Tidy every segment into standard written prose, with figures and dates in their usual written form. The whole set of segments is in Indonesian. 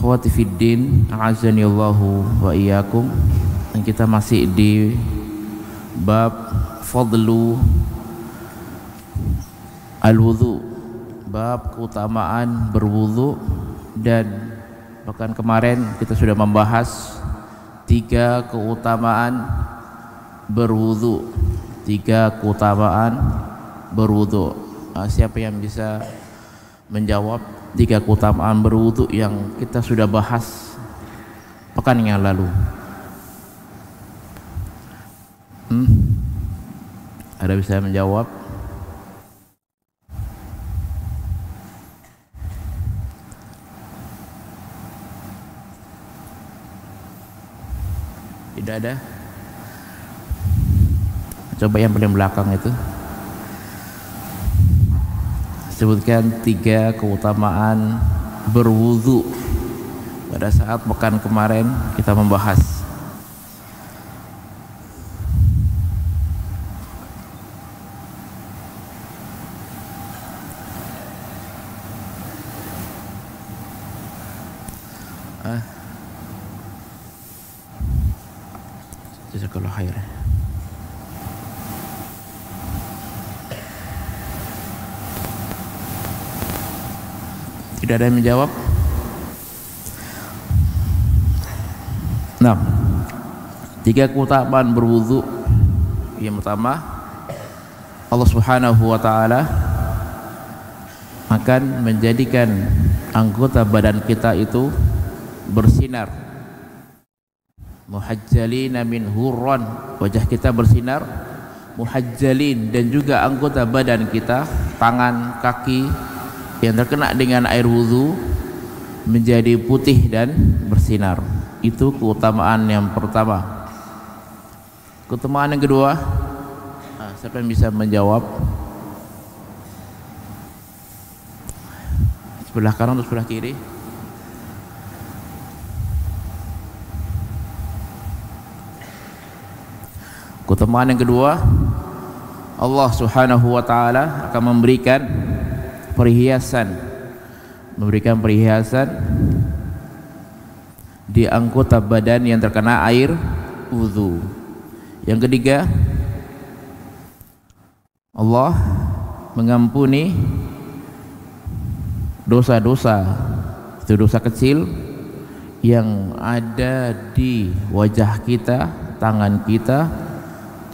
Ikhwati fiddin, a'azanillahu wa iyyakum. Dan kita masih di bab fadlu al-wudu, bab keutamaan berwudu. Dan bahkan kemarin kita sudah membahas 3 keutamaan berwudu. 3 keutamaan berwudu. Siapa yang bisa menjawab 3 keutamaan berwudu yang kita sudah bahas pekan yang lalu? Ada bisa menjawab? Tidak ada? Coba yang paling belakang itu sebutkan 3 keutamaan berwudu. Pada saat pekan kemarin kita membahas. Jazakallahu khairan. Tidak ada yang menjawab? Nah, 3 keutamaan berwudu. Yang pertama, Allah Subhanahu wa ta'ala akan menjadikan anggota badan kita itu bersinar. Muhajjalina min hurran, wajah kita bersinar. Muhajjalin, dan juga anggota badan kita, tangan, kaki yang terkena dengan air wudu menjadi putih dan bersinar. Itu keutamaan yang pertama. Keutamaan yang kedua, siapa yang bisa menjawab? Sebelah kanan atau sebelah kiri? Keutamaan yang kedua, Allah Subhanahu wa ta'ala akan memberikan perhiasan di anggota badan yang terkena air wudu. Yang ketiga, Allah mengampuni dosa-dosa, itu dosa kecil yang ada di wajah kita, tangan kita,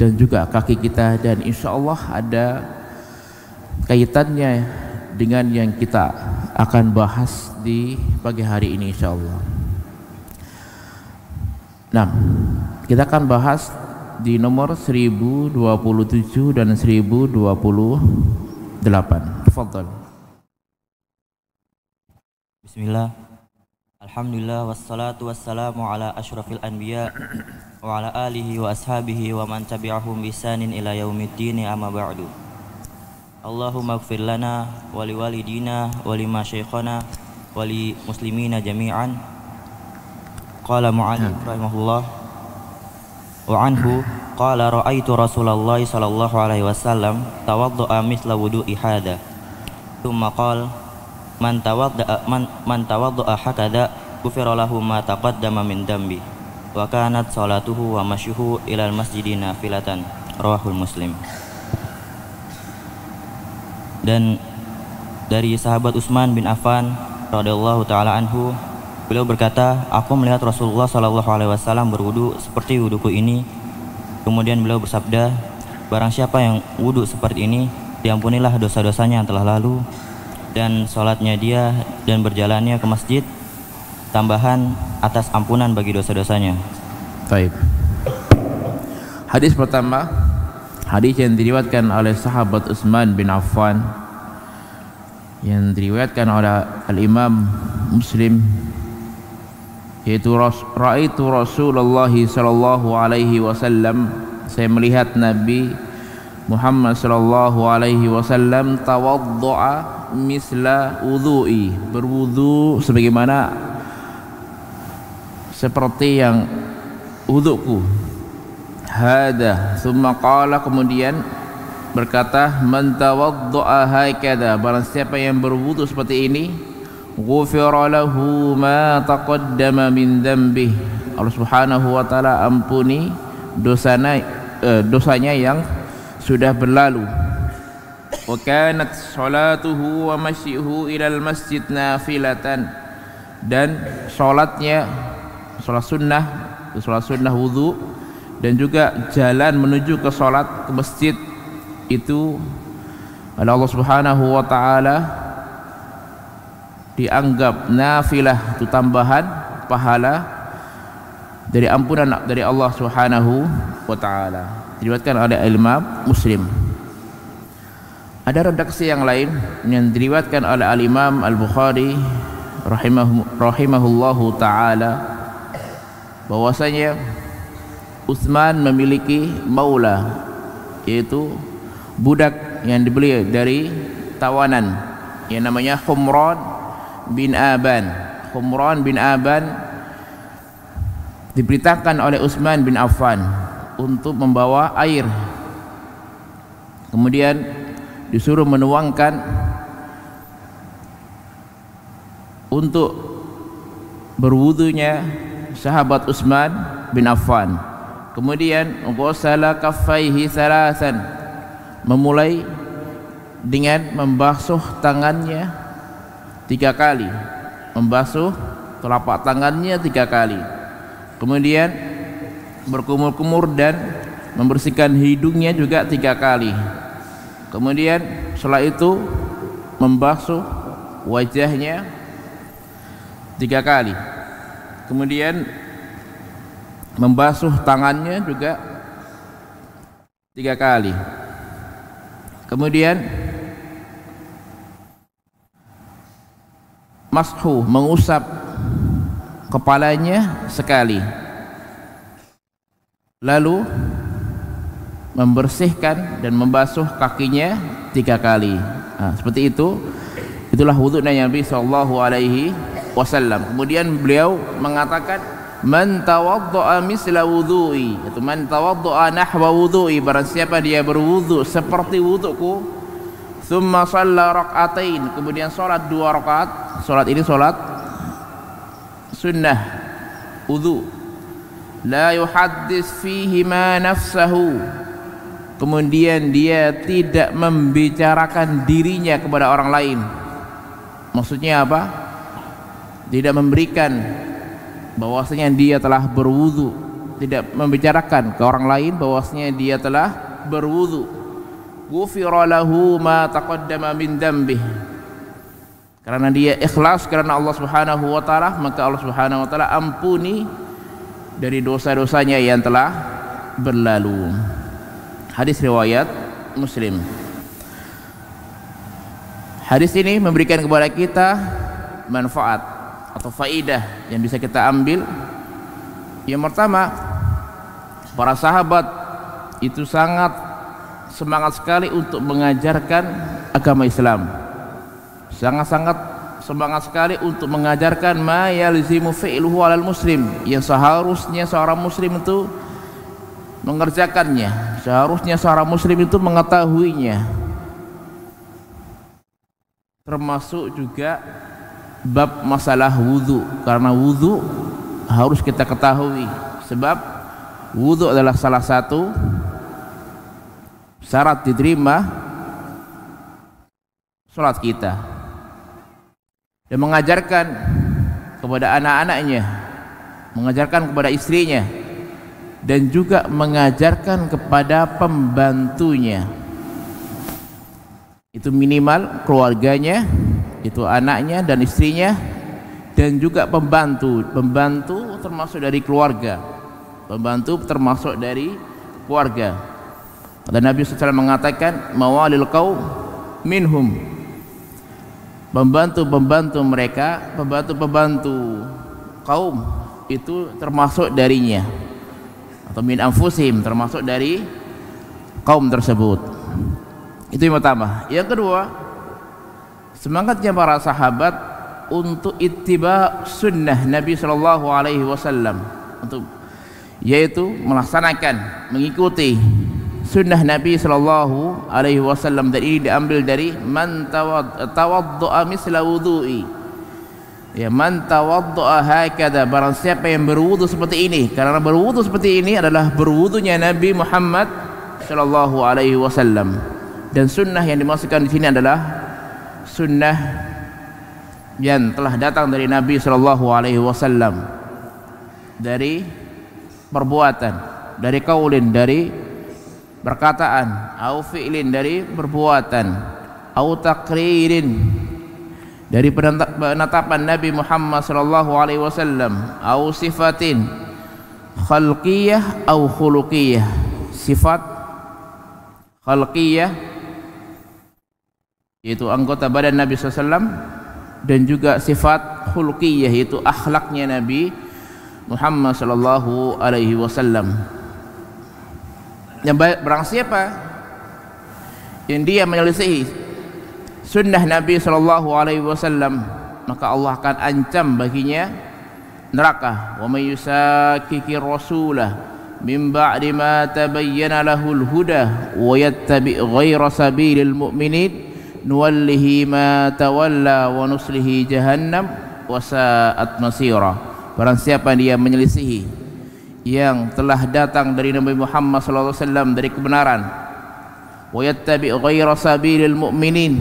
dan juga kaki kita. Dan insya Allah ada kaitannya dengan yang kita akan bahas di pagi hari ini insya Allah. Nah, kita akan bahas di nomor 1027 dan 1028. Tafadhal. Bismillah. Alhamdulillah wassalatu wassalamu ala asyrafil anbiya wa ala alihi wa ashabihi wa man tabi'ahum bisanin ila yaumiddin, amma ba'du. Allahumma ighfir lana wa liwalidina wa lima syaikhana wa li muslimina jami'an. Qala mu'allif rahimahullah wa anhu qala ra'aitu Rasulullah sallallahu alaihi wasallam tawadda'a mithla wudu'i hada thumma qala man tawadda'a hakadha ghufira lahu ma taqaddama min dambi wa kanat salatuhu wa masyuhu ilal masjidi nafilatan. Rawahul Muslim. Dan dari sahabat Utsman bin Affan radhiyallahu taala anhu, beliau berkata, aku melihat Rasulullah sallallahu alaihi wasallam berwudu seperti wuduku ini. Kemudian beliau bersabda, barang siapa yang wudu seperti ini, diampunilah dosa-dosanya yang telah lalu, dan salatnya dia dan berjalannya ke masjid tambahan atas ampunan bagi dosa-dosanya. Baik. Hadis pertama, hadis yang diriwayatkan oleh sahabat Utsman bin Affan, yang diriwayatkan oleh Al-Imam Muslim, yaitu ra'aitu Rasulullah sallallahu alaihi wasallam, saya melihat Nabi Muhammad sallallahu alaihi wasallam tawaddu'a misla wudu'i, berwudu sebagaimana seperti yang wuduku. Hada, thumma qala, kemudian berkata, man tawaddu'a hakadha, barang siapa yang berwudu seperti ini, ghufira lahu ma taqaddama min dhanbih. Allah Subhanahu wa taala ampuni dosanya yang sudah berlalu. Wa kanat salatuhu wa masyihu ilal masjid nafilatan, dan salat sunnah wudu dan juga jalan menuju ke salat ke masjid itu oleh Allah Subhanahu wa taala dianggap nafilah, itu tambahan pahala dari ampunan dari Allah Subhanahu wa taala. Diriwayatkan oleh Imam Muslim. Ada redaksi yang lain yang diriwayatkan oleh Al-Imam Al-Bukhari rahimahullahu taala bahwasanya Utsman memiliki maula, yaitu budak yang dibeli dari tawanan yang namanya Humran bin Aban. Humran bin Aban diberitakan oleh Utsman bin Affan untuk membawa air, kemudian disuruh menuangkan untuk berwudunya sahabat Utsman bin Affan. Kemudian ghusala kaffaihi salasan, memulai dengan membasuh tangannya 3 kali, membasuh telapak tangannya 3 kali, kemudian berkumur-kumur dan membersihkan hidungnya juga 3 kali. Kemudian setelah itu membasuh wajahnya 3 kali, kemudian membasuh tangannya juga 3 kali, kemudian mashu, mengusap kepalanya sekali, lalu membersihkan dan membasuh kakinya 3 kali. Seperti itu. Itulah wudu'nya Nabi sallallahu alaihi wasallam. Kemudian beliau mengatakan, man tawadda'a misla wudu'i, itu man tawadda'a nahwa wudu'i, barang siapa dia berwudu seperti wuduku, thumma shalla rak'atain, kemudian salat 2 rakaat. Salat ini salat sunnah wudu, la yuhaddits fihi ma nafsahu, kemudian dia tidak membicarakan dirinya kepada orang lain. Maksudnya apa? Tidak memberikan bahwasanya dia telah berwudu, tidak membicarakan ke orang lain bahwasanya dia telah berwudu. Ghufira lahu ma taqaddama min dhanbih, karena dia ikhlas karena Allah Subhanahu wa taala, maka Allah Subhanahu wa taala ampuni dari dosa-dosanya yang telah berlalu. Hadis riwayat Muslim. Hadis ini memberikan kepada kita manfaat atau faidah yang bisa kita ambil. Yang pertama, para sahabat itu sangat semangat sekali untuk mengajarkan agama Islam. Sangat-sangat semangat sekali untuk mengajarkan ma yalzimu fi'luhu 'alal muslim, yang seharusnya seorang muslim itu mengerjakannya, seharusnya seorang muslim itu mengetahuinya. Termasuk juga bab masalah wudu, karena wudu harus kita ketahui, sebab wudu adalah salah satu syarat diterima salat kita. Dan mengajarkan kepada anak-anaknya, mengajarkan kepada istrinya, dan juga mengajarkan kepada pembantunya, itu minimal keluarganya, itu anaknya dan istrinya, dan juga pembantu. Pembantu termasuk dari keluarga, pembantu termasuk dari keluarga. Dan Nabi SAW mengatakan, mawalil qaum minhum, pembantu-pembantu mereka, pembantu-pembantu kaum itu termasuk darinya, atau min anfusihim, termasuk dari kaum tersebut. Itu yang pertama. Yang kedua, semangatnya para sahabat untuk ittiba sunnah Nabi sallallahu alaihi wasallam, untuk yaitu melaksanakan, mengikuti sunnah Nabi sallallahu alaihi wasallam. Dan ini diambil dari man tawadda'a misla wudu'i, Ya, man tawaddaa hakadha, barang siapa yang berwudu seperti ini, karena berwudu seperti ini adalah berwudunya Nabi Muhammad sallallahu alaihi wasallam. Dan sunnah yang dimaksudkan di sini adalah sunnah yang telah datang dari Nabi sallallahu alaihi wasallam, dari perbuatan, dari qaulin, dari perkataan, au fi'lin, dari perbuatan, au taqririn, dari penetapan Nabi Muhammad sallallahu alaihi wasallam, au sifatin khalqiyah au khuluqiyah, sifat khalqiyah yaitu anggota badan Nabi sallallahu alaihi wasallam, dan juga sifat khuluqiyah yaitu akhlaknya Nabi Muhammad sallallahu alaihi wasallam. Yang barang siapa yang dia menyelisihi sunnah Nabi sallallahu alaihi wasallam, maka Allah akan ancam baginya neraka. Wa may yusakiki rasulah min ba'di ma tabayyana lahul huda wa yattabi' ghayra sabilil mu'minin nuwallihi ma tawalla wa nuslihi jahannam wa sa'at masira. Barang siapa dia menyelisihi yang telah datang dari Nabi Muhammad sallallahu alaihi wasallam dari kebenaran, wa yattabi' ghayra sabilil mu'minin,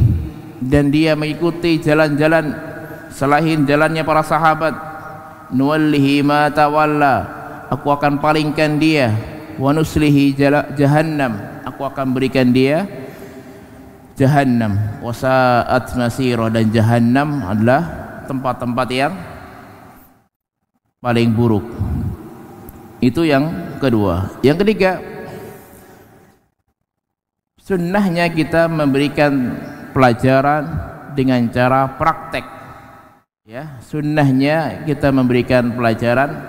dan dia mengikuti jalan-jalan selain jalannya para sahabat, nuwallihi ma tawalla, aku akan palingkan dia, wa nuslihi jahannam, aku akan berikan dia jahannam, wa sa'at masira, dan jahannam adalah tempat-tempat yang paling buruk. Itu yang kedua. Yang ketiga, sunnahnya kita memberikan pelajaran dengan cara praktek. Ya, sunnahnya kita memberikan pelajaran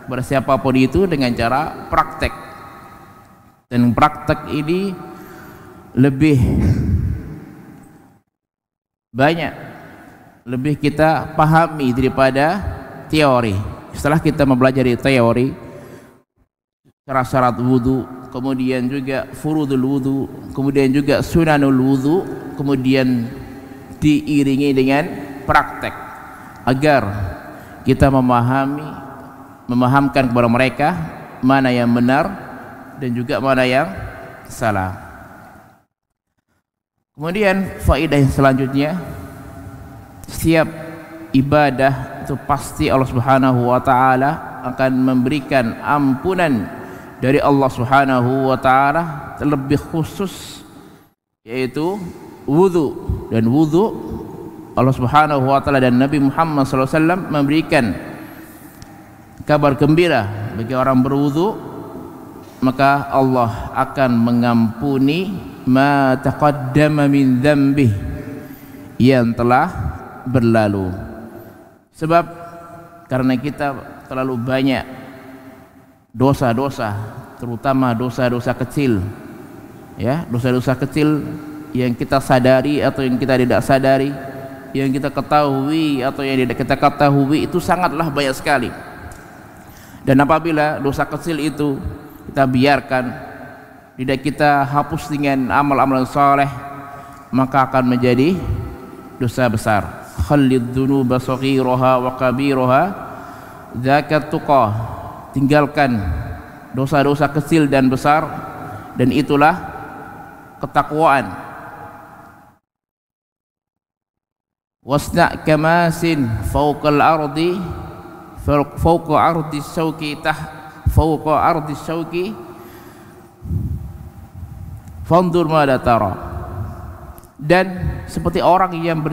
kepada siapapun itu dengan cara praktek. Dan praktek ini lebih banyak, lebih kita pahami daripada teori. Setelah kita mempelajari teori, syarat wudu, kemudian juga furudul wudu, kemudian juga sunanul wudu, kemudian diiringi dengan praktek agar kita memahamkan kepada mereka mana yang benar dan juga mana yang salah. Kemudian faedah yang selanjutnya, setiap ibadah itu pasti Allah Subhanahu wa taala akan memberikan ampunan dari Allah Subhanahu wa taala, terlebih khusus yaitu wudu. Dan wudu Allah Subhanahu wa taala dan Nabi Muhammad sallallahu alaihi wasallam memberikan kabar gembira bagi orang berwudu, maka Allah akan mengampuni ma taqaddama min dzambih, yang telah berlalu. Sebab karena kita terlalu banyak dosa-dosa, terutama dosa-dosa kecil, ya, dosa-dosa kecil yang kita sadari atau yang kita tidak sadari, yang kita ketahui atau yang tidak kita ketahui, itu sangatlah banyak sekali. Dan apabila dosa kecil itu kita biarkan, tidak kita hapus dengan amal-amal saleh, maka akan menjadi dosa besar. Khallid dzunuba saghiraha wa kabiraha zakat tuqah, tinggalkan dosa-dosa kecil dan besar, dan itulah ketakwaan. Wasna kamasin fawqal ardi fawqa ardi syauki fawqa ardi syauki fandur mada tara. Dan seperti orang yang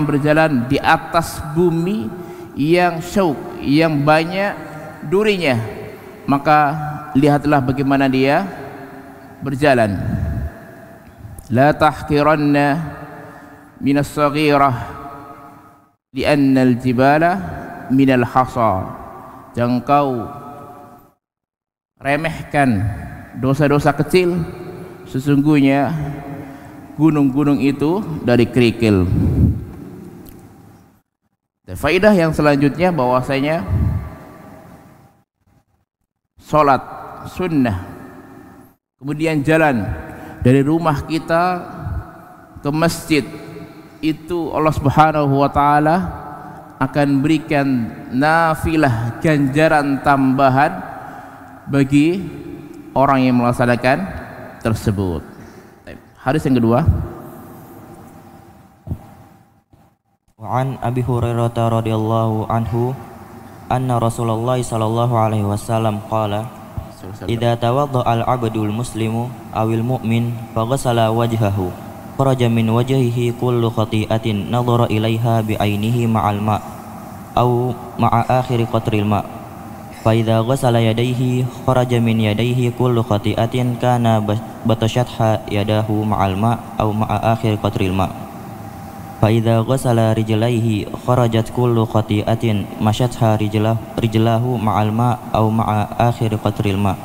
berjalan di atas bumi yang syauk, yang banyak durinya, maka lihatlah bagaimana dia berjalan. La tahqiranna minas saghirah li'anna al-jibala minal hasa. Jangan kau remehkan dosa-dosa kecil, sesungguhnya gunung-gunung itu dari kerikil. Dan faedah yang selanjutnya bahwasanya salat sunnah, kemudian jalan dari rumah kita ke masjid, itu Allah Subhanahu wa taala akan berikan nafilah, ganjaran tambahan bagi orang yang melaksanakan tersebut. Hadis yang kedua, An Abi Hurairah radhiyallahu anhu anna Rasulullah sallallahu alaihi wasallam qala idza tawadda al-'abdul muslimu awil mu'min faghasala wajhahu kharaja min wajhihi kullu khati'atin nadhara ilaiha bi 'ainihi ma'al ma' aw ma'a akhiri qatril ma' fa idza ghasala yadayhi kharaja min yadayhi kullu khati'atin kana batashatha yadahu ma'al ma' aw ma'a akhiri qatril ma' fa idza ghasala rijlaihi kharajat kullu khati'atin mashatha rijlahu ma'al ma' aw ma'a akhiri qatril ma'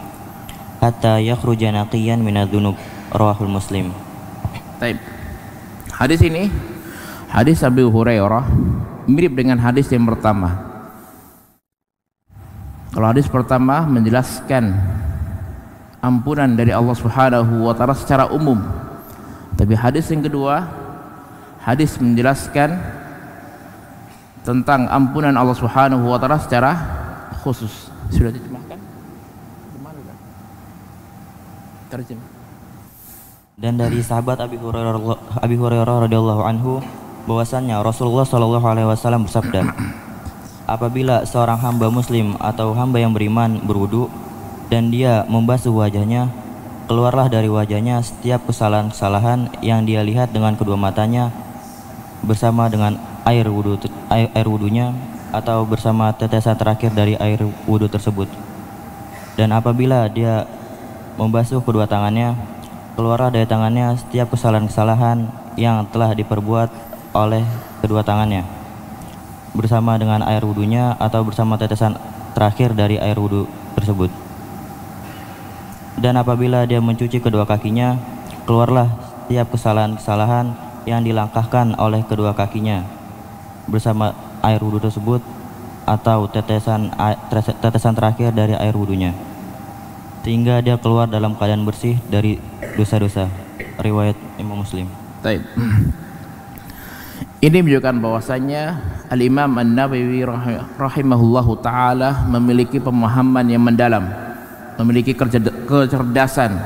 hatta yakhruja naqiyan minadz-dzunub, rawahul Muslim. Baik. Hadis ini hadis Abu Hurairah mirip dengan hadis yang pertama. Kalau hadis pertama menjelaskan ampunan dari Allah Subhanahu wa taala secara umum, tapi hadis yang kedua hadis menjelaskan tentang ampunan Allah Subhanahu wa taala secara khusus. Sudah diterjemahkan? Terjemah. Dan dari sahabat Abi Hurairah radhiyallahu anhu bahwasannya Rasulullah sallallahu alaihi wasallam bersabda, apabila seorang hamba muslim atau hamba yang beriman berwudu dan dia membasuh wajahnya, keluarlah dari wajahnya setiap kesalahan-kesalahan yang dia lihat dengan kedua matanya bersama dengan air wudunya atau bersama tetesan terakhir dari air wudu tersebut. Dan apabila dia membasuh kedua tangannya, keluarlah dari tangannya setiap kesalahan-kesalahan yang telah diperbuat oleh kedua tangannya bersama dengan air wudunya atau bersama tetesan terakhir dari air wudu tersebut. Dan apabila dia mencuci kedua kakinya, keluarlah setiap kesalahan-kesalahan yang dilangkahkan oleh kedua kakinya bersama air wudu tersebut atau tetesan terakhir dari air wudunya, sehingga dia keluar dalam keadaan bersih dari dosa-dosa. Riwayat Imam Muslim. Baik. Ini menunjukkan bahwasanya Al-Imam An-Nawawi rahimahullahu taala memiliki pemahaman yang mendalam, memiliki kecerdasan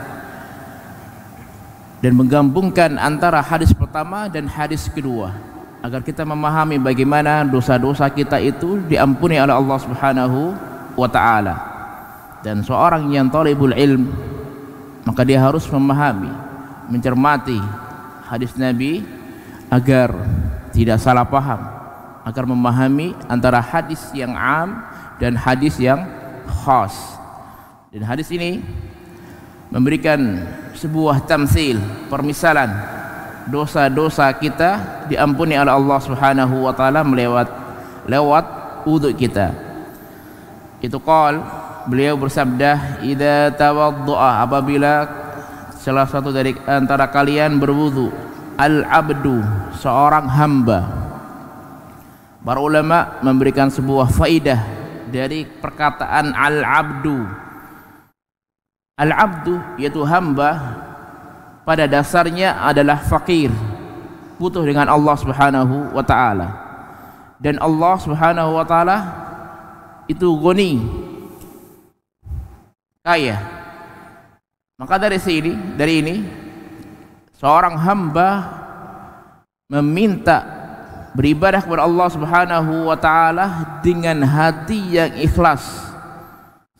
dan menggabungkan antara hadis pertama dan hadis kedua agar kita memahami bagaimana dosa-dosa kita itu diampuni oleh Allah Subhanahu wa taala. Dan seorang yang talibul ilm, maka dia harus memahami, mencermati hadis Nabi agar tidak salah paham, agar memahami antara hadis yang am dan hadis yang khas. Dan hadis ini memberikan sebuah tamsil, permisalan dosa-dosa kita diampuni oleh Allah Subhanahu wa taala lewat wudu kita. Itu beliau bersabda, idza tawaddaa, apabila salah satu dari antara kalian berwudu, al-abdu, seorang hamba. Para ulama memberikan sebuah faidah dari perkataan al-abdu. Al-abdu yaitu hamba pada dasarnya adalah fakir, butuh dengan Allah Subhanahu wa taala. Dan Allah Subhanahu wa taala itu ghani, kaya. Maka dari ini seorang hamba meminta beribadah kepada Allah Subhanahu wa taala dengan hati yang ikhlas,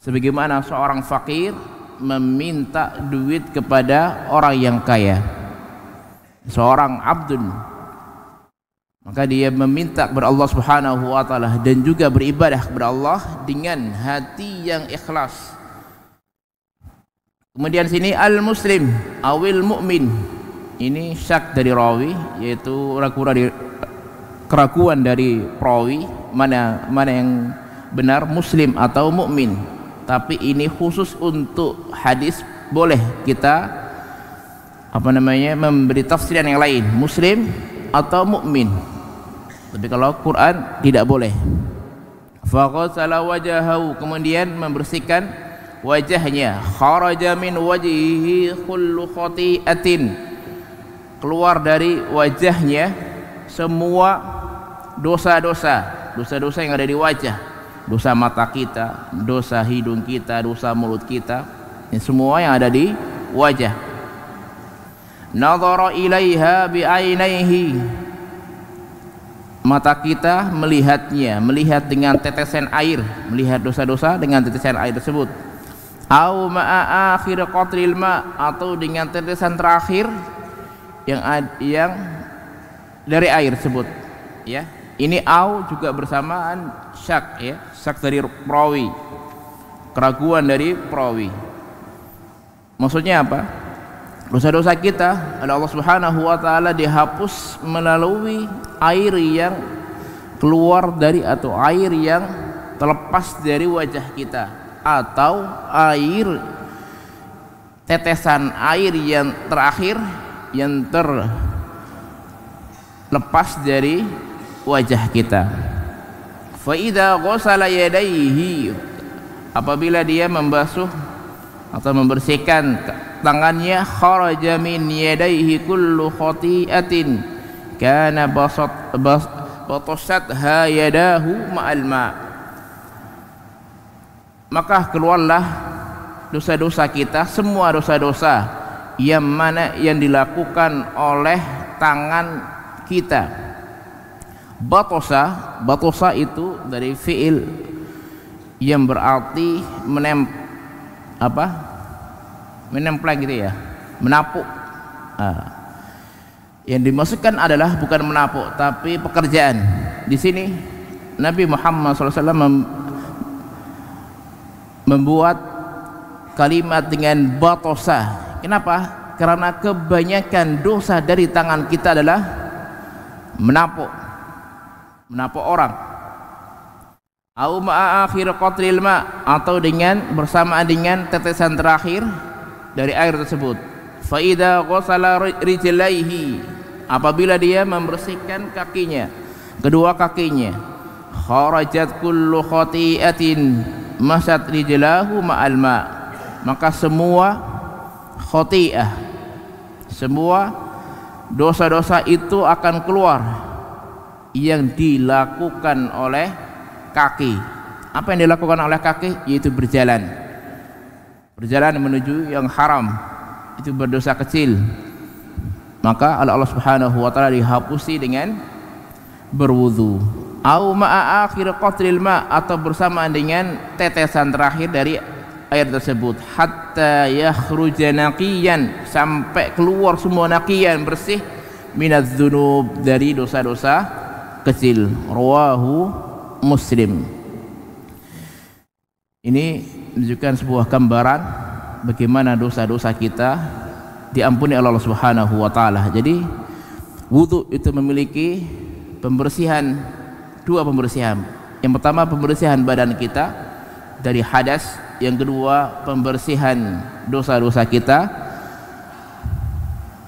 sebagaimana seorang fakir meminta duit kepada orang yang kaya. Seorang abdun, maka dia meminta kepada Allah Subhanahu wa taala dan juga beribadah kepada Allah dengan hati yang ikhlas. Kemudian sini al-muslim awil mu'min, ini syak dari rawi, yaitu keraguan dari perawi mana yang benar, muslim atau mukmin. Tapi ini khusus untuk hadis, boleh kita memberi tafsiran yang lain, muslim atau mukmin. Tapi kalau Quran tidak boleh. Faqasala wajahahu, kemudian membersihkan wajahnya. Kharaja min wajhihi kullu khati'atin, keluar dari wajahnya semua dosa-dosa. dosa-dosa yang ada di wajah, dosa mata kita, dosa hidung kita, dosa mulut kita, ini semua yang ada di wajah. Nadhara ilaiha bi'ainaihi, mata kita melihatnya, melihat dengan tetesan air, melihat dosa-dosa dengan tetesan air tersebut. Au ma'a akhir qatril ma, atau dengan tetesan terakhir yang dari air tersebut, ya. Ini au juga bersamaan syak, ya, syak dari perawi, keraguan dari perawi. Maksudnya apa? Dosa-dosa kita oleh Allah Subhanahu wa taala dihapus melalui air yang keluar dari, atau air yang terlepas dari wajah kita, atau air tetesan air yang terakhir yang terlepas dari wajah kita. Fa idza ghasala yadayhi, apabila dia membasuh atau membersihkan tangannya, kharaja min yadayhi kullu khati'atin kana batasatha yadahu ma'al ma', maka keluarlah dosa-dosa kita, semua dosa-dosa yang mana yang dilakukan oleh tangan kita. Batosa itu dari fiil yang berarti menempel gitu ya, menapuk. Yang dimaksudkan adalah bukan menapuk tapi pekerjaan. Di sini Nabi Muhammad SAW membuat kalimat dengan batosa. Kenapa? Karena kebanyakan dosa dari tangan kita adalah menapuk orang. Au ma'a akhir qatril ma, atau dengan bersamaan dengan tetesan terakhir dari air tersebut. Fa idza ghasala rijlaihi, apabila dia membersihkan kakinya, kedua kakinya, kharajat kullu khati'atin masat rijlahu ma'al ma, maka semua khati'ah, semua dosa-dosa itu akan keluar yang dilakukan oleh kaki. Apa yang dilakukan oleh kaki? Yaitu berjalan menuju yang haram, itu berdosa kecil, maka Allah Subhanahu wa taala dihapusi dengan berwudu. Au ma'a akhir qatril ma, atau bersamaan dengan tetesan terakhir dari air tersebut, hatta yakhruja naqiyan, sampai keluar semua naqiyan, bersih, minadz dzunub, dari dosa-dosa kecil. Rawahu Muslim. Ini menunjukkan sebuah gambaran bagaimana dosa-dosa kita diampuni oleh Allah Subhanahu wa taala. Jadi wudu itu memiliki pembersihan, dua pembersihan. Yang pertama pembersihan badan kita dari hadas, yang kedua pembersihan dosa-dosa kita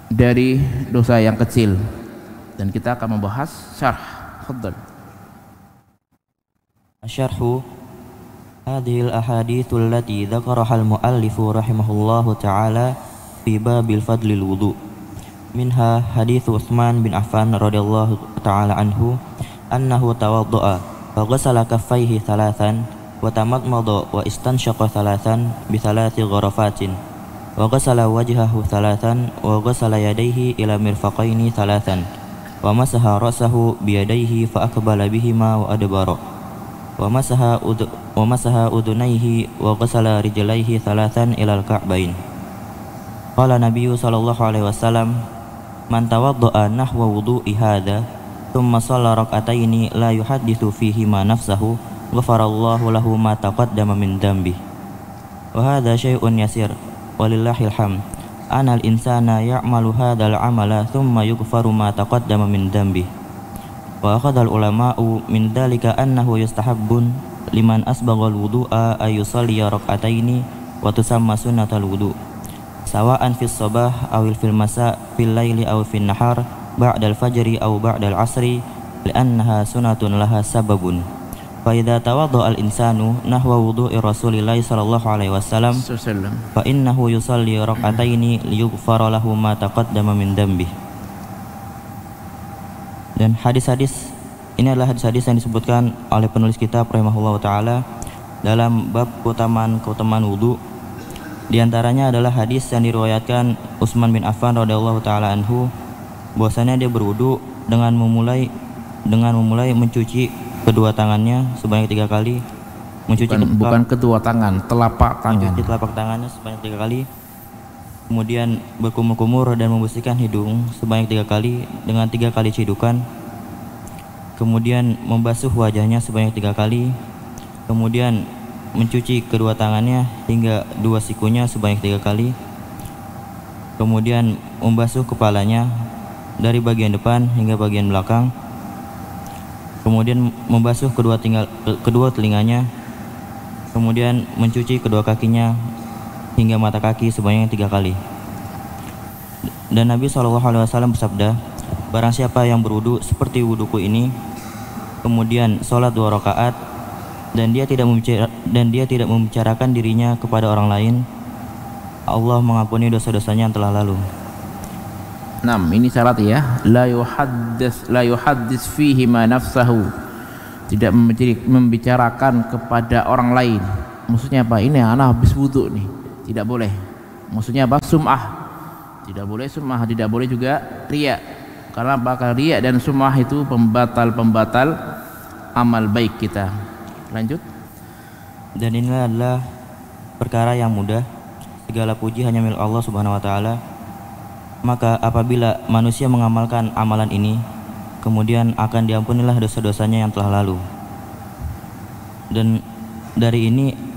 dari dosa yang kecil. Dan kita akan membahas syarh. Fadhal. Syarhu hadhil ahaditsul lati dzakaraha al-muallif rahimahullahu taala fi babil fadlil wudu. Minha hadits Utsman bin Affan radhiyallahu taala anhu annahu tawaddaa fa ghassala kaffaihi thalathan wa tamadmada wa istanshaqa thalathan bi thalathi gharafatin wa ghassala wajhahu thalathan wa ghassala yadayhi ila mirfaqaini thalathan wa masaha ra'sahu bi yadayhi fa aqbala bihima wa adbara wa masaha udunaihi wa ghassala rijlaihi thalathan ila al-ka'bain. Qala Nabiyyu sallallahu alaihi wasallam, man tawaddaa nahwa wudu'i hadza thumma shalla rak'ataini la yuhadditsu fihi ma nafsahu ghafarallahu lahu ma taqaddama min dhanbi. Wa hadha syai'un yasir walillahil hamd. Anal insana ya'malu hadzal amala thumma yughfaru ma taqaddama min dhanbi. Wa akhadhal ulama'u min dhalika annahu yustahabbun liman asbaghal wudu'a ay yusalli rak'ataini wa tusamma sunnatal wudu' sawa'an fis sabah aw fil masa' fil laili aw fin nahar ba'dal fajri aw ba'dal asri li'annaha sunnatun laha sababun. Fa idza tawadda'a al-insanu nahwa wudu'i Rasulillah sallallahu alaihi wasallam fa innahu yusalli rak'ataini liyughfara lahu ma taqaddama min dhanbi. Dan hadis-hadis ini adalah hadis-hadis yang disebutkan oleh penulis kitab rahimahullah taala dalam bab keutamaan wudu. Di antaranya adalah hadis yang diriwayatkan Utsman bin Affan radhiyallahu taala anhu, bahwasanya dia berwudu dengan memulai mencuci kedua tangannya sebanyak 3 kali, bukan kedua tangan, telapak tangan. Mencuci telapak tangannya sebanyak 3 kali. Kemudian berkumur-kumur dan membersihkan hidung sebanyak 3 kali dengan 3 kali cidukan. Kemudian membasuh wajahnya sebanyak 3 kali. Kemudian mencuci kedua tangannya hingga 2 sikunya sebanyak 3 kali. Kemudian membasuh kepalanya dari bagian depan hingga bagian belakang. Kemudian membasuh kedua telinganya. Kemudian mencuci kedua kakinya hingga mata kaki sebanyak 3 kali. Dan Nabi SAW bersabda, barang siapa yang berwudu seperti wuduku ini, kemudian sholat 2 rakaat, dan dia tidak membicarakan dirinya kepada orang lain, Allah mengampuni dosa-dosanya yang telah lalu. 6. Ini syarat ya. La yuhaddits fihi ma nafsahu. Tidak membicarakan kepada orang lain. Maksudnya apa? Ini anak habis wudu nih. Tidak boleh. Maksudnya apa? Sum'ah. Tidak boleh sum'ah, tidak boleh juga riya. Karena bakal riya dan sum'ah itu pembatal amal baik kita. Lanjut. Dan inilah adalah perkara yang mudah. Segala puji hanya milik Allah Subhanahu wa taala. Maka apabila manusia mengamalkan amalan ini, kemudian akan diampunilah dosa-dosanya yang telah lalu. Dan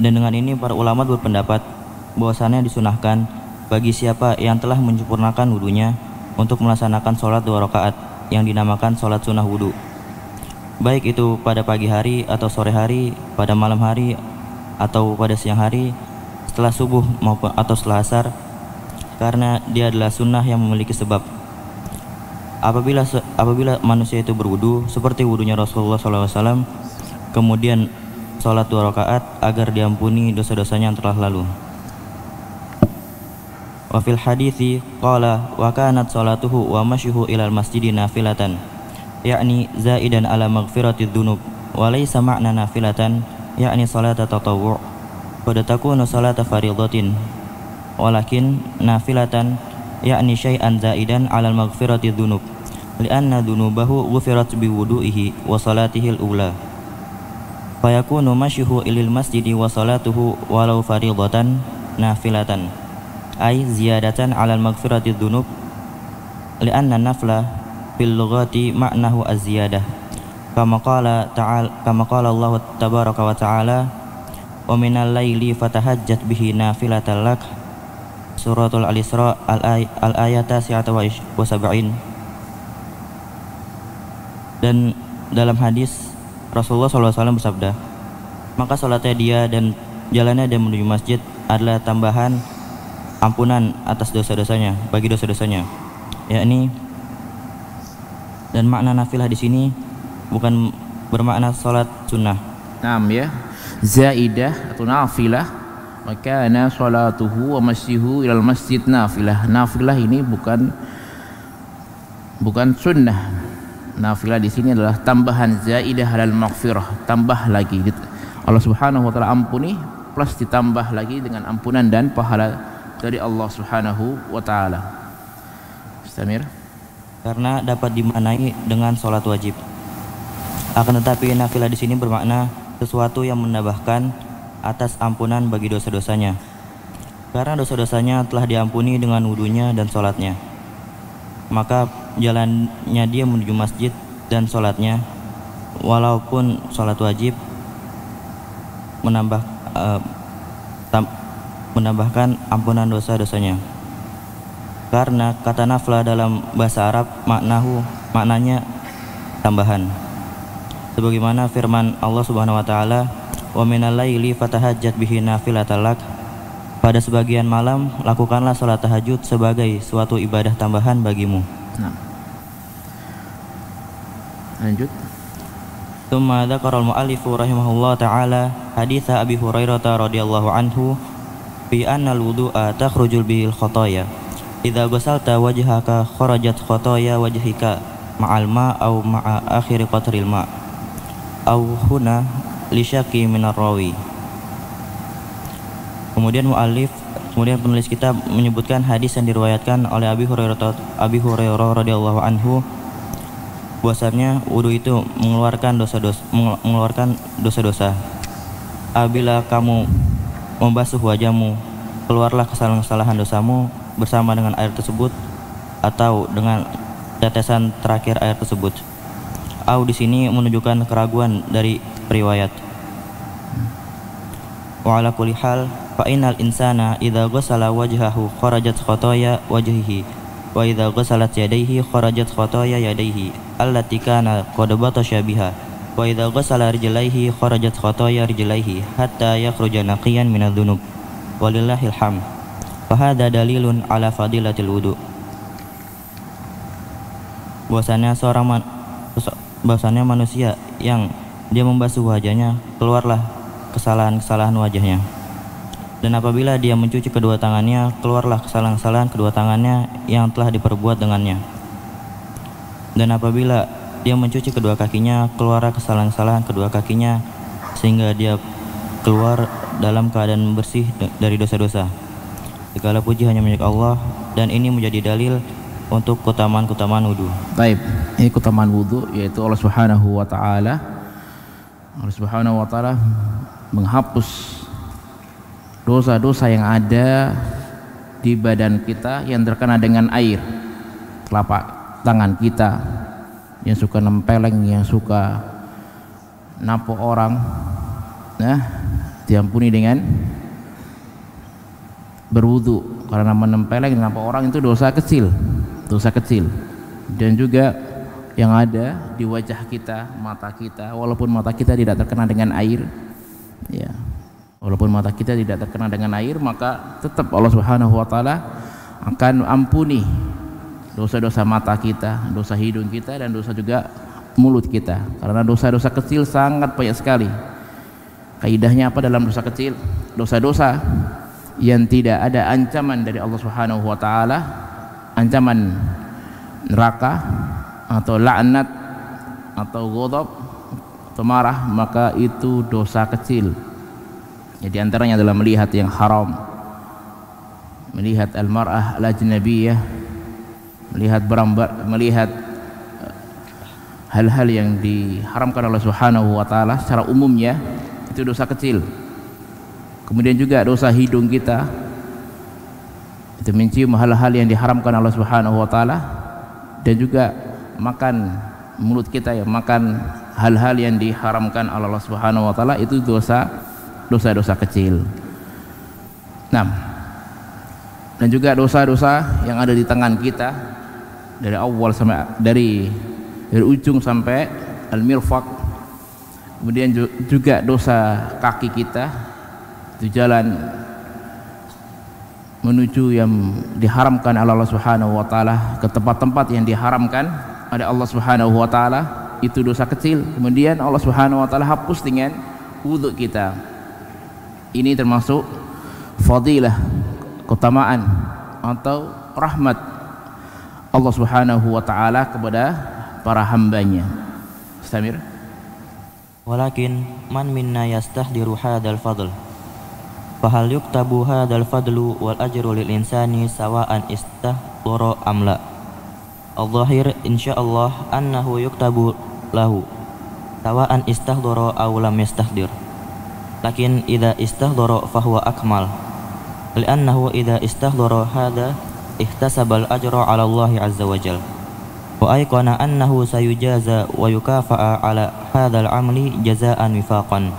dengan ini para ulama berpendapat bahwasannya disunahkan bagi siapa yang telah menyempurnakan wudunya untuk melaksanakan sholat 2 rakaat yang dinamakan sholat sunnah wudu, baik itu pada pagi hari atau sore hari, pada malam hari atau pada siang hari, setelah subuh maupun atau setelah asar, karena dia adalah sunnah yang memiliki sebab. Apabila manusia itu berwudu seperti wudunya Rasulullah SAW, kemudian sholat 2 rakaat agar diampuni dosa-dosanya yang telah lalu. Wa fil hadithi qala wa kanat salatuhu wa masyuhu ilal masjidi nafilatan, yakni zaidan ala maghfirati dzunub, wa laysa ma'na nafilatan yakni salata tatawwu', qad takunu salata faridatin, walakin nafilatan yakni syai'an zaidan ala maghfirati dzunub, li'anna dzunubahu ghufirat bi wudu'ihi wa salatihi al-ula, fayakunu masyuhu ilal masjidi wa salatuhu walau faridatan nafilatan, ay ziyadatan 'alal maghfirati dzunub, li'anna nafla fil lughati ma'nahu az-ziyadah, kama qala Allah tabaraka wa ta'ala, wa minal laili fatahajjat bihi nafilatan lak, suratul al-Isra al-ayata 79. Dan dalam hadis Rasulullah SAW bersabda, maka salatnya dia dan jalannya dia menuju masjid adalah tambahan ampunan atas dosa-dosanya, bagi dosa-dosanya, yakni. Dan makna nafilah di sini bukan bermakna salat sunnah. Naam ya, zaidah atau nafilah, maka ana salatuhu wa masyuhu ilal masjid nafilah. Nafilah ini bukan sunnah. Nafilah di sini adalah tambahan zaidah halal maghfirah, tambah lagi. Allah Subhanahu wa taala ampuni plus ditambah lagi dengan ampunan dan pahala dari Allah Subhanahu wa taala. Istamir. Karena dapat dimaknai dengan sholat wajib. Akan tetapi nafilah di sini bermakna sesuatu yang menambahkan atas ampunan bagi dosa-dosanya. Karena dosa-dosanya telah diampuni dengan wudunya dan sholatnya, maka jalannya dia menuju masjid dan sholatnya, walaupun sholat wajib, menambahkan ampunan dosa-dosanya. Karena kata nafla dalam bahasa Arab maknanya tambahan. Sebagaimana firman Allah Subhanahu wa taala, "Wa minal laili fatahajjat bihi nafilatan lak." Pada sebagian malam lakukanlah salat tahajud sebagai suatu ibadah tambahan bagimu. Nah. Lanjut. Tsumma dzakara al-mu'allifu rahimahullah taala hadits Abi Hurairah radhiyallahu anhu fi anna al-wudu'a takhrujul bihil khotoya. Idza ghasalta wajhaka kharajat khotoya wajhika ma'al ma au ma'a akhir qatril ma au huna li syaki minar rawi. Kemudian penulis kitab menyebutkan hadis yang diriwayatkan oleh Abi Hurairah radhiyallahu anhu bahwasanya wudu itu mengeluarkan dosa-dosa. Apabila kamu membasuh wajahmu, keluarlah kesalahan dosamu bersama dengan air tersebut atau dengan tetesan terakhir air tersebut. Au di sini menunjukkan keraguan dari riwayat. Wa ala kulli hal fa innal insana idza ghassala wajhahu kharajat khotoya wajhihi wa idza ghassalat yadayhi kharajat khotoya yadayhi allati kana qad batasha biha wa idza ghassala rijlaihi kharajat khotoya rijlaihi hatta yakhruja naqiyan minadz-dzunub walillahil hamd. Fa hadza dalilun ala fadilatil wudu. Bahwasanya manusia yang dia membasuh wajahnya, keluarlah kesalahan-kesalahan wajahnya. Dan apabila dia mencuci kedua tangannya, keluarlah kesalahan-kesalahan kedua tangannya yang telah diperbuat dengannya. Dan apabila dia mencuci kedua kakinya, keluarlah kesalahan-kesalahan kedua kakinya sehingga dia keluar dalam keadaan bersih dari dosa-dosa. Segala puji hanya milik Allah dan ini menjadi dalil untuk keutamaan wudu. Baik, ini keutamaan wudu yaitu Allah Subhanahu wa taala. Allah Subhanahu wa taala menghapus dosa-dosa yang ada di badan kita yang terkena dengan air. Telapak tangan kita yang suka nempeleng, yang suka nampok orang, nah diampuni dengan berwudu. Karena menempeleng nampok orang itu dosa kecil. Dan juga yang ada di wajah kita, mata kita, walaupun mata kita tidak terkena dengan air, ya, walaupun mata kita tidak terkena dengan air, maka tetap Allah Subhanahu wa taala akan ampuni dosa-dosa mata kita, dosa hidung kita, dan dosa juga mulut kita. Karena dosa-dosa kecil sangat banyak sekali. Kaidahnya apa dalam dosa kecil? Dosa-dosa yang tidak ada ancaman dari Allah Subhanahu wa taala, ancaman neraka atau laknat atau ghadab atau marah, maka itu dosa kecil. Jadi antaranya adalah melihat yang haram, melihat al-mar'ah al-ajnabiyah, melihat hal-hal yang diharamkan oleh Subhanahu wa taala secara umumnya, itu dosa kecil. Kemudian juga dosa hidung kita, itu mencium hal-hal yang diharamkan Allah Subhanahu wa taala, dan juga makan mulut kita yang makan hal-hal yang diharamkan Allah Subhanahu wa taala, itu dosa-dosa kecil. Nah, dan juga dosa-dosa yang ada di tangan kita dari awal sampai dari ujung sampai al-mirfaq. Kemudian juga dosa kaki kita, itu jalan menuju yang diharamkan oleh Allah Subhanahu wa taala, ke tempat-tempat yang diharamkan oleh Allah Subhanahu wa taala, itu dosa kecil. Kemudian Allah Subhanahu wa taala hapus dengan wudu kita. Ini termasuk fadilah, keutamaan atau rahmat Allah Subhanahu wa taala kepada para hambanya. Samir. Walakin man minna yastahdiru hadzal fadl. Fahal yuktabu hadzal fadlu wal ajru lil insani sawa'an istahdara am la. Al-zahir insyaallah annahu yuktabu lahu sawa'an istahdara aw lam yastahdir. Lakin idza istahdara fahuwa akmal. Li'annahu idza istahdara hadza ihtasaba al-ajra 'ala Allah 'azza wa jalla. Wa ayqana annahu sayujaza wa yukafa'a 'ala hadzal 'amali jazaa'an wifaqan.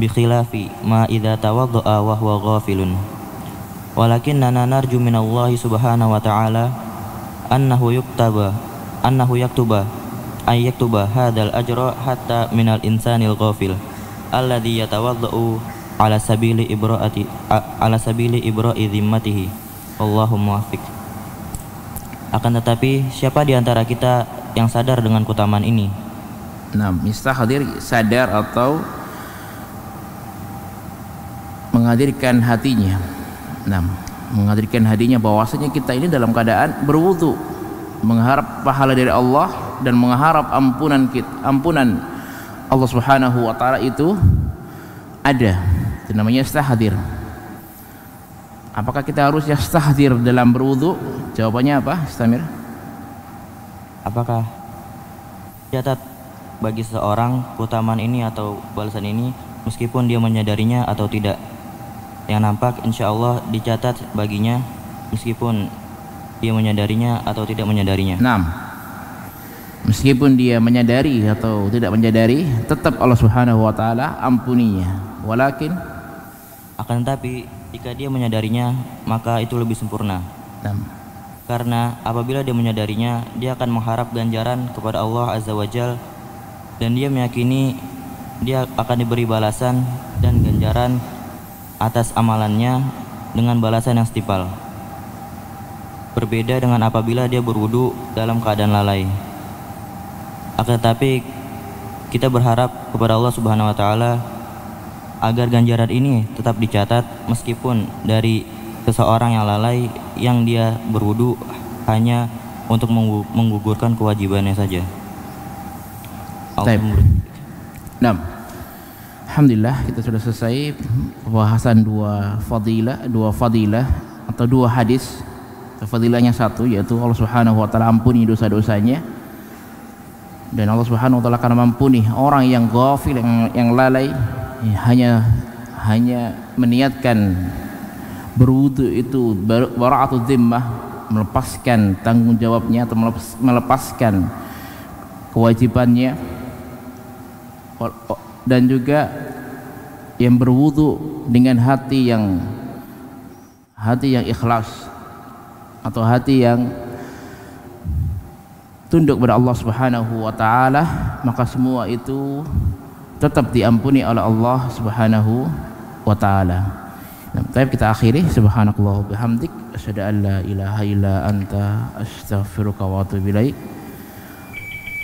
Bikhilafi ma idza tawadda'a wa huwa ghafilun. Walakinna narju minallahi subhanahu wa ta'ala annahu yaktuba hadzal ajra hatta minal insanil ghafil alladhi yatawadda'u ala sabili ibra'i dhimmatihi. Allahumma muwaffiq. Akan tetapi siapa di antara kita yang sadar dengan keutamaan ini? Nah, mustahdir sadar atau menghadirkan hatinya. Nah, menghadirkan hatinya bahwasanya kita ini dalam keadaan berwudu, mengharap pahala dari Allah dan mengharap ampunan Allah Subhanahu wa taala itu ada. Itu namanya istahdir. Apakah kita harus yastahdir dalam berwudu? Jawabannya apa, Istamir? Apakah catat bagi seorang keutamaan ini atau balasan ini meskipun dia menyadarinya atau tidak? Yang nampak insya Allah dicatat baginya meskipun dia menyadarinya atau tidak menyadarinya. Nah, meskipun dia menyadari atau tidak menyadari, tetap Allah Subhanahu wa taala ampuninya. Walakin akan tetapi jika dia menyadarinya maka itu lebih sempurna. Karena apabila dia menyadarinya, dia akan mengharap ganjaran kepada Allah Azza wa Jalla dan dia meyakini dia akan diberi balasan dan ganjaran atas amalannya dengan balasan yang setimpal. Berbeda dengan apabila dia berwudu dalam keadaan lalai. Akan tetapi kita berharap kepada Allah Subhanahu wa taala agar ganjaran ini tetap dicatat meskipun dari seseorang yang lalai yang dia berwudu hanya untuk menggugurkan kewajibannya saja. Alhamdulillah kita sudah selesai pembahasan dua fadilah atau dua hadis. Fadilahnya satu, yaitu Allah Subhanahu wa taala ampuni dosa-dosanya, dan Allah Subhanahu wa taala akan mengampuni orang yang ghafil, yang lalai, hanya meniatkan berwudu itu bara'atul zimmah, melepaskan tanggung jawabnya atau melepaskan kewajibannya, dan juga yang berwudu dengan hati yang ikhlas atau hati yang tunduk kepada Allah Subhanahu wa taala, maka semua itu tetap diampuni oleh Allah Subhanahu wa taala. Baik, kita akhiri. Subhanakallah bihamdik, asyhadu an la ilaha illa anta, astaghfiruka wa atubu ilaik.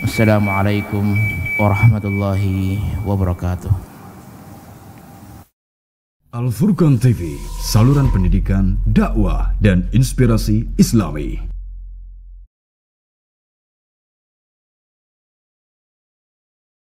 Assalamualaikum warahmatullahi wabarakatuh. Al Furqan TV, saluran pendidikan, dakwah dan inspirasi Islami.